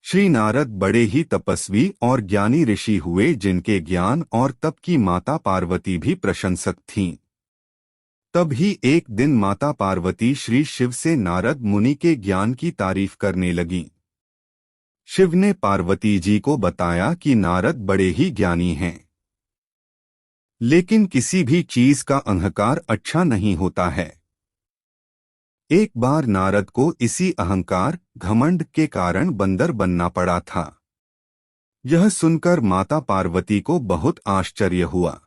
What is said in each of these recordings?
श्री नारद बड़े ही तपस्वी और ज्ञानी ऋषि हुए, जिनके ज्ञान और तप की माता पार्वती भी प्रशंसक थीं। तब ही एक दिन माता पार्वती श्री शिव से नारद मुनि के ज्ञान की तारीफ करने लगीं। शिव ने पार्वती जी को बताया कि नारद बड़े ही ज्ञानी हैं, लेकिन किसी भी चीज का अहंकार अच्छा नहीं होता है। एक बार नारद को इसी अहंकार घमंड के कारण बंदर बनना पड़ा था। यह सुनकर माता पार्वती को बहुत आश्चर्य हुआ।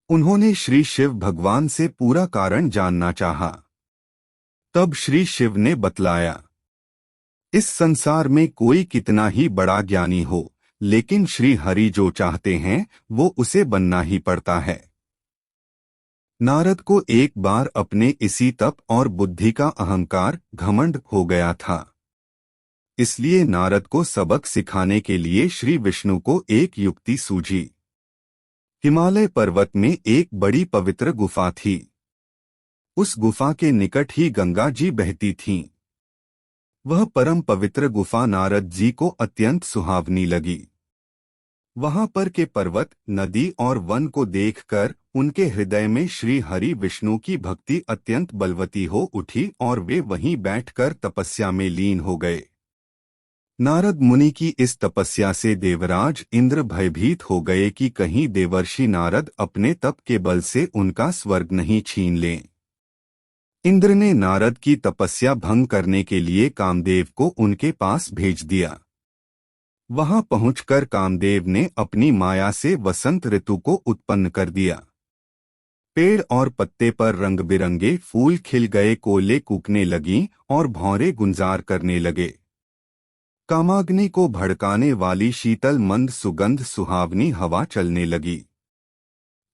उन्होंने श्री शिव भगवान से पूरा कारण जानना चाहा। तब श्री शिव ने बतलाया, इस संसार में कोई कितना ही बड़ा ज्ञानी हो, लेकिन श्री हरि जो चाहते हैं वो उसे बनना ही पड़ता है। नारद को एक बार अपने इसी तप और बुद्धि का अहंकार घमंड हो गया था। इसलिए नारद को सबक सिखाने के लिए श्री विष्णु को एक युक्ति सूझी। हिमालय पर्वत में एक बड़ी पवित्र गुफा थी। उस गुफा के निकट ही गंगा जी बहती थीं। वह परम पवित्र गुफा नारद जी को अत्यंत सुहावनी लगी। वहां पर के पर्वत, नदी और वन को देखकर उनके हृदय में श्री हरि विष्णु की भक्ति अत्यंत बलवती हो उठी और वे वहीं बैठकर तपस्या में लीन हो गए। नारद मुनि की इस तपस्या से देवराज इंद्र भयभीत हो गए कि कहीं देवर्षि नारद अपने तप के बल से उनका स्वर्ग नहीं छीन लें। इंद्र ने नारद की तपस्या भंग करने के लिए कामदेव को उनके पास भेज दिया। वहां पहुंचकर कामदेव ने अपनी माया से वसंत ऋतु को उत्पन्न कर दिया। पेड़ और पत्ते पर रंग बिरंगे फूल खिल गए, कोयले कूकने लगीं और भौरे गुंजार करने लगे। कामाग्नि को भड़काने वाली शीतल मंद सुगंध सुहावनी हवा चलने लगी।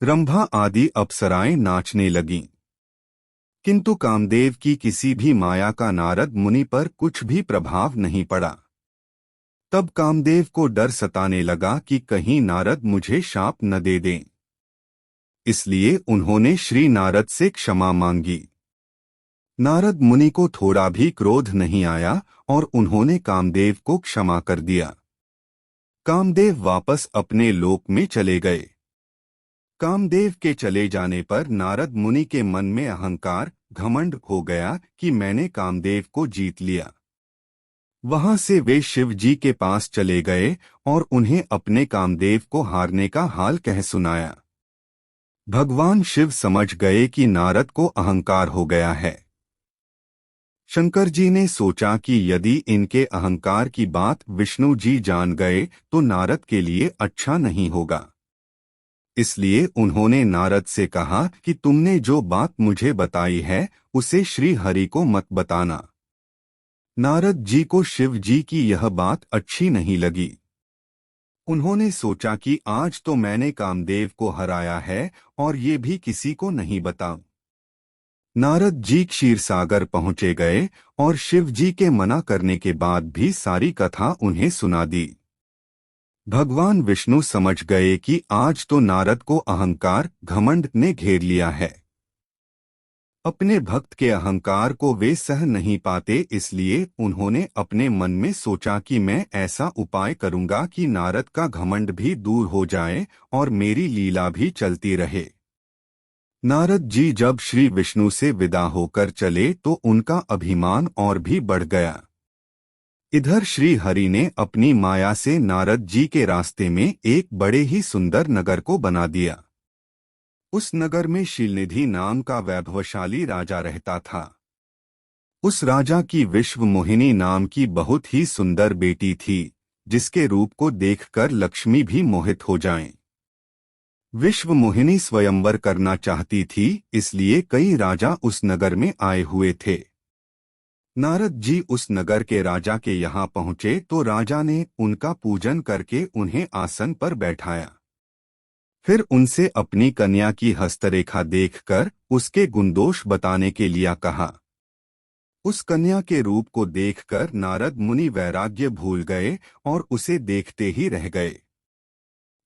रंभा आदि अप्सराएं नाचने लगीं। किंतु कामदेव की किसी भी माया का नारद मुनि पर कुछ भी प्रभाव नहीं पड़ा। तब कामदेव को डर सताने लगा कि कहीं नारद मुझे शाप न दे दें। इसलिए उन्होंने श्री नारद से क्षमा मांगी। नारद मुनि को थोड़ा भी क्रोध नहीं आया और उन्होंने कामदेव को क्षमा कर दिया। कामदेव वापस अपने लोक में चले गए। कामदेव के चले जाने पर नारद मुनि के मन में अहंकार घमंड हो गया कि मैंने कामदेव को जीत लिया। वहां से वे शिव जी के पास चले गए और उन्हें अपने कामदेव को हारने का हाल कह सुनाया। भगवान शिव समझ गए कि नारद को अहंकार हो गया है। शंकर जी ने सोचा कि यदि इनके अहंकार की बात विष्णु जी जान गए तो नारद के लिए अच्छा नहीं होगा। इसलिए उन्होंने नारद से कहा कि तुमने जो बात मुझे बताई है उसे श्री हरि को मत बताना। नारद जी को शिव जी की यह बात अच्छी नहीं लगी। उन्होंने सोचा कि आज तो मैंने कामदेव को हराया है और ये भी किसी को नहीं बताऊं। नारद जी क्षीर सागर पहुंचे गए और शिव जी के मना करने के बाद भी सारी कथा उन्हें सुना दी। भगवान विष्णु समझ गए कि आज तो नारद को अहंकार घमंड ने घेर लिया है। अपने भक्त के अहंकार को वे सह नहीं पाते, इसलिए उन्होंने अपने मन में सोचा कि मैं ऐसा उपाय करूंगा कि नारद का घमंड भी दूर हो जाए और मेरी लीला भी चलती रहे। नारद जी जब श्री विष्णु से विदा होकर चले तो उनका अभिमान और भी बढ़ गया। इधर श्री हरि ने अपनी माया से नारद जी के रास्ते में एक बड़े ही सुंदर नगर को बना दिया। उस नगर में शीलनिधि नाम का वैभवशाली राजा रहता था। उस राजा की विश्व मोहिनी नाम की बहुत ही सुंदर बेटी थी, जिसके रूप को देखकर लक्ष्मी भी मोहित हो जाएं। विश्व मोहिनी स्वयंवर करना चाहती थी, इसलिए कई राजा उस नगर में आए हुए थे। नारद जी उस नगर के राजा के यहाँ पहुँचे तो राजा ने उनका पूजन करके उन्हें आसन पर बैठाया। फिर उनसे अपनी कन्या की हस्तरेखा देखकर उसके गुणदोष बताने के लिए कहा। उस कन्या के रूप को देखकर नारद मुनि वैराग्य भूल गए और उसे देखते ही रह गए।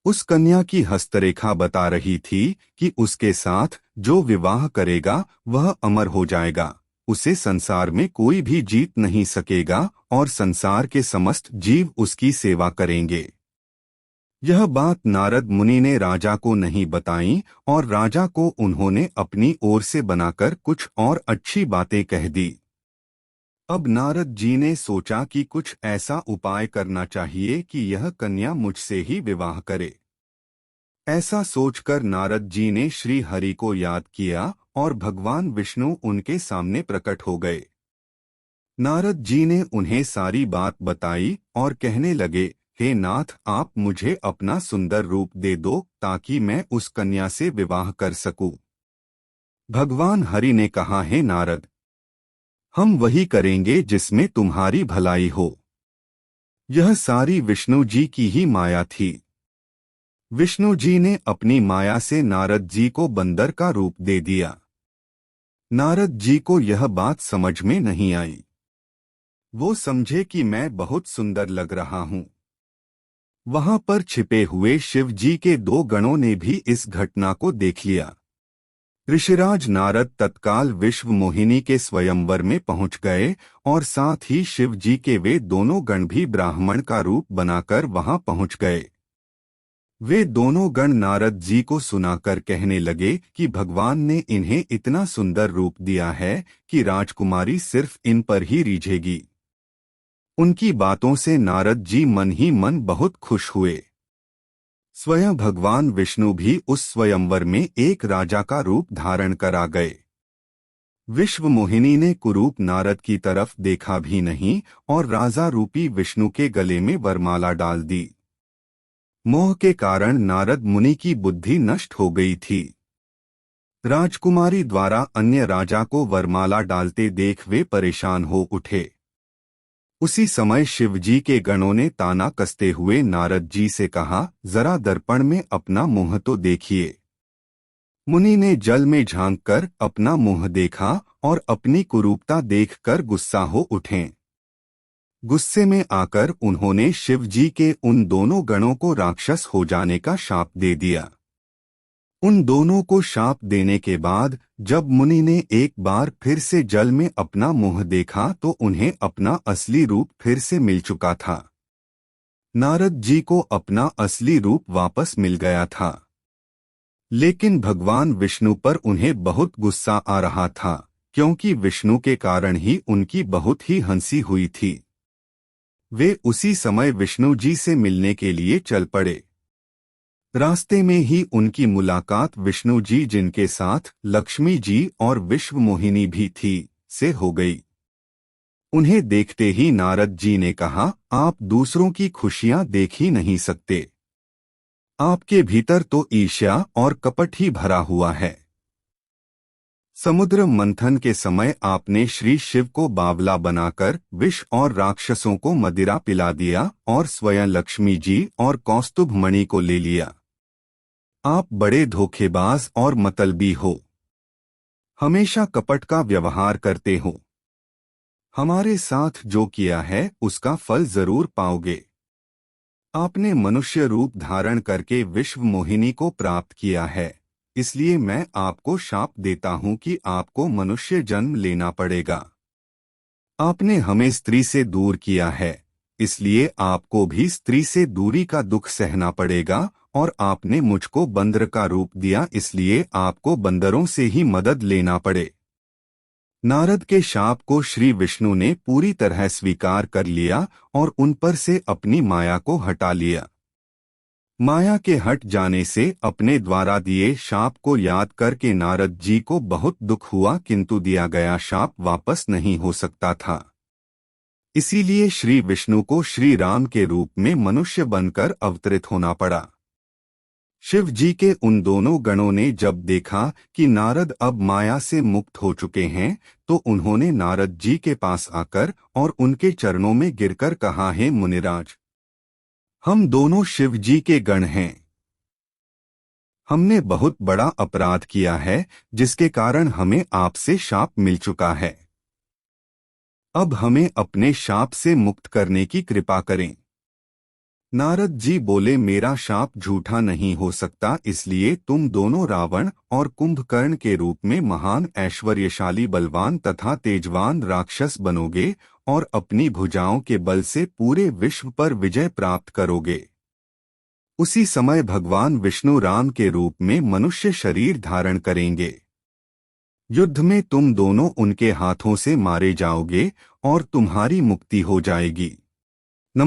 उस कन्या की हस्तरेखा बता रही थी कि उसके साथ जो विवाह करेगा वह अमर हो जाएगा, उसे संसार में कोई भी जीत नहीं सकेगा और संसार के समस्त जीव उसकी सेवा करेंगे। यह बात नारद मुनि ने राजा को नहीं बताई और राजा को उन्होंने अपनी ओर से बनाकर कुछ और अच्छी बातें कह दी। अब नारद जी ने सोचा कि कुछ ऐसा उपाय करना चाहिए कि यह कन्या मुझसे ही विवाह करे। ऐसा सोचकर नारद जी ने श्री हरि को याद किया और भगवान विष्णु उनके सामने प्रकट हो गए। नारद जी ने उन्हें सारी बात बताई और कहने लगे, हे नाथ, आप मुझे अपना सुंदर रूप दे दो ताकि मैं उस कन्या से विवाह कर सकूं। भगवान हरि ने कहा, हे नारद, हम वही करेंगे जिसमें तुम्हारी भलाई हो। यह सारी विष्णु जी की ही माया थी। विष्णु जी ने अपनी माया से नारद जी को बंदर का रूप दे दिया। नारद जी को यह बात समझ में नहीं आई। वो समझे कि मैं बहुत सुंदर लग रहा हूं। वहां पर छिपे हुए शिव जी के 2 गणों ने भी इस घटना को देख लिया। ऋषिराज नारद तत्काल विश्व मोहिनी के स्वयंवर में पहुंच गए और साथ ही शिव जी के वे दोनों गण भी ब्राह्मण का रूप बनाकर वहां पहुंच गए। वे दोनों गण नारद जी को सुनाकर कहने लगे कि भगवान ने इन्हें इतना सुंदर रूप दिया है कि राजकुमारी सिर्फ इन पर ही रीझेगी। उनकी बातों से नारद जी मन ही मन बहुत खुश हुए। स्वयं भगवान विष्णु भी उस स्वयंवर में एक राजा का रूप धारण कर आ गए। विश्व मोहिनी ने कुरूप नारद की तरफ देखा भी नहीं और राजा रूपी विष्णु के गले में वरमाला डाल दी। मोह के कारण नारद मुनि की बुद्धि नष्ट हो गई थी। राजकुमारी द्वारा अन्य राजा को वरमाला डालते देख वे परेशान हो उठे। उसी समय शिवजी के गणों ने ताना कसते हुए नारद जी से कहा, जरा दर्पण में अपना मुंह तो देखिए। मुनि ने जल में झांककर अपना मुंह देखा और अपनी कुरूपता देखकर गुस्सा हो उठे। गुस्से में आकर उन्होंने शिव जी के उन दोनों गणों को राक्षस हो जाने का शाप दे दिया। उन दोनों को शाप देने के बाद जब मुनि ने एक बार फिर से जल में अपना मुंह देखा तो उन्हें अपना असली रूप फिर से मिल चुका था। नारद जी को अपना असली रूप वापस मिल गया था, लेकिन भगवान विष्णु पर उन्हें बहुत गुस्सा आ रहा था क्योंकि विष्णु के कारण ही उनकी बहुत ही हंसी हुई थी। वे उसी समय विष्णु जी से मिलने के लिए चल पड़े। रास्ते में ही उनकी मुलाकात विष्णु जी, जिनके साथ लक्ष्मी जी और विश्व मोहिनी भी थी, से हो गई। उन्हें देखते ही नारद जी ने कहा, आप दूसरों की खुशियां देख ही नहीं सकते। आपके भीतर तो ईर्ष्या और कपट ही भरा हुआ है। समुद्र मंथन के समय आपने श्री शिव को बावला बनाकर विष और राक्षसों को मदिरा पिला दिया और स्वयं लक्ष्मी जी और कौस्तुभ मणि को ले लिया। आप बड़े धोखेबाज और मतलबी हो। हमेशा कपट का व्यवहार करते हो। हमारे साथ जो किया है उसका फल जरूर पाओगे। आपने मनुष्य रूप धारण करके विश्व मोहिनी को प्राप्त किया है, इसलिए मैं आपको शाप देता हूं कि आपको मनुष्य जन्म लेना पड़ेगा। आपने हमें स्त्री से दूर किया है, इसलिए आपको भी स्त्री से दूरी का दुख सहना पड़ेगा, और आपने मुझको बंदर का रूप दिया, इसलिए आपको बंदरों से ही मदद लेना पड़े। नारद के शाप को श्री विष्णु ने पूरी तरह स्वीकार कर लिया और उन पर से अपनी माया को हटा लिया। माया के हट जाने से अपने द्वारा दिए शाप को याद करके नारद जी को बहुत दुख हुआ, किंतु दिया गया शाप वापस नहीं हो सकता था। इसीलिए श्री विष्णु को श्री राम के रूप में मनुष्य बनकर अवतरित होना पड़ा। शिव जी के उन दोनों गणों ने जब देखा कि नारद अब माया से मुक्त हो चुके हैं, तो उन्होंने नारद जी के पास आकर और उनके चरणों में गिरकर कहा, हे मुनिराज, हम दोनों शिव जी के गण हैं। हमने बहुत बड़ा अपराध किया है, जिसके कारण हमें आपसे शाप मिल चुका है। अब हमें अपने शाप से मुक्त करने की कृपा करें। नारद जी बोले, मेरा शाप झूठा नहीं हो सकता, इसलिए तुम दोनों रावण और कुंभकर्ण के रूप में महान ऐश्वर्यशाली बलवान तथा तेजवान राक्षस बनोगे और अपनी भुजाओं के बल से पूरे विश्व पर विजय प्राप्त करोगे। उसी समय भगवान विष्णु राम के रूप में मनुष्य शरीर धारण करेंगे। युद्ध में तुम दोनों उनके हाथों से मारे जाओगे और तुम्हारी मुक्ति हो जाएगी।